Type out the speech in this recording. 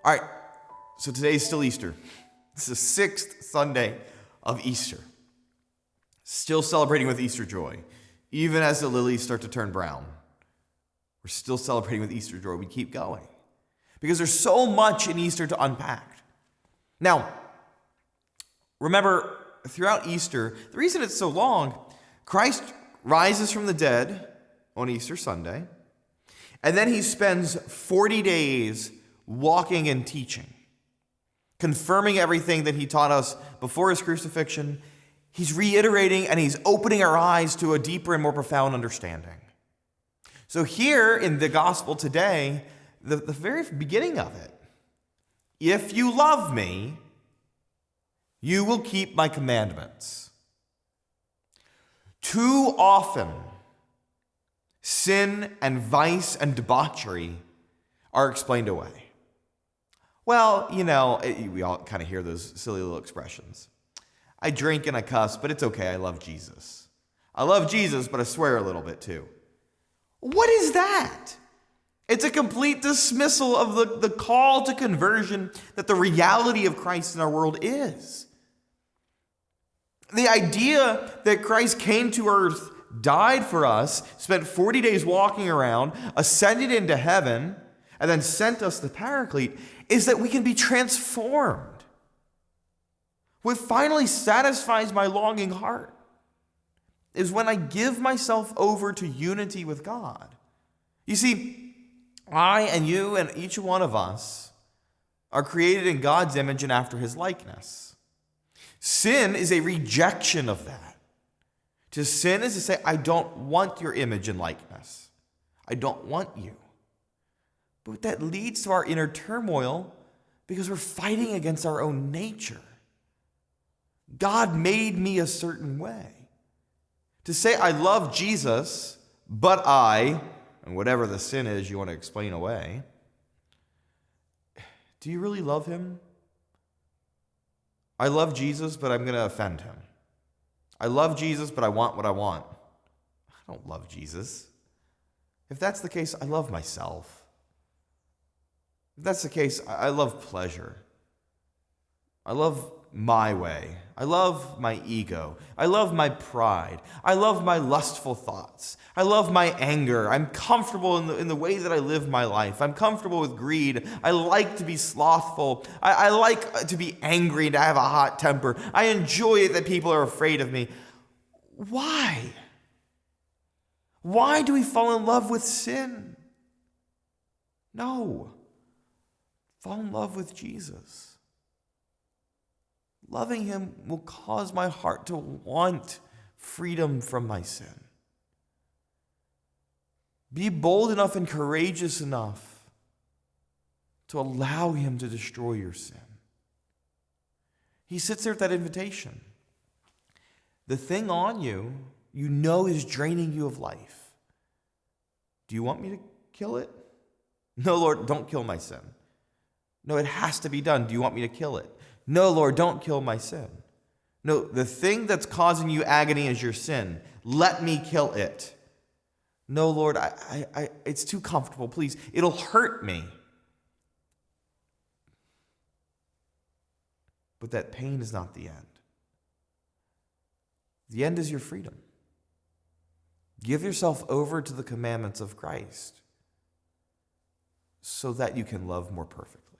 All right, so today is still Easter. It's the sixth Sunday of Easter. Still celebrating with Easter joy. Even as the lilies start to turn brown, we're still celebrating with Easter joy. We keep going because there's so much in Easter to unpack. Now, remember, throughout Easter, the reason it's so long, Christ rises from the dead on Easter Sunday, and then he spends 40 days walking and teaching, confirming everything that he taught us before his crucifixion. He's reiterating and he's opening our eyes to a deeper and more profound understanding. So here in the gospel today, the very beginning of it, if you love me, you will keep my commandments. Too often, sin and vice and debauchery are explained away. Well, we all kind of hear those silly little expressions. I drink and I cuss, but it's okay. I love Jesus. I love Jesus, but I swear a little bit too. What is that? It's a complete dismissal of the call to conversion that the reality of Christ in our world is. The idea that Christ came to earth, died for us, spent 40 days walking around, ascended into heaven, and then sent us the Paraclete is that we can be transformed. What finally satisfies my longing heart is when I give myself over to unity with God. You see, I and you and each one of us are created in God's image and after his likeness. Sin is a rejection of that. To sin is to say, I don't want your image and likeness. I don't want you. But that leads to our inner turmoil because we're fighting against our own nature. God made me a certain way. To say I love Jesus, but and whatever the sin is you want to explain away, do you really love him? I love Jesus, but I'm going to offend him. I love Jesus, but I want what I want. I don't love Jesus. If that's the case, I love myself. If that's the case, I love pleasure. I love my way. I love my ego. I love my pride. I love my lustful thoughts. I love my anger. I'm comfortable in the way that I live my life. I'm comfortable with greed. I like to be slothful. I like to be angry and to have a hot temper. I enjoy it that people are afraid of me. Why? Why do we fall in love with sin? No. Fall in love with Jesus. Loving him will cause my heart to want freedom from my sin. Be bold enough and courageous enough to allow him to destroy your sin. He sits there with that invitation. The thing on you, is draining you of life. Do you want me to kill it? No, Lord, don't kill my sin. No, it has to be done. Do you want me to kill it? No, Lord, don't kill my sin. No, the thing that's causing you agony is your sin. Let me kill it. No, Lord, it's too comfortable. Please, it'll hurt me. But that pain is not the end. The end is your freedom. Give yourself over to the commandments of Christ so that you can love more perfectly.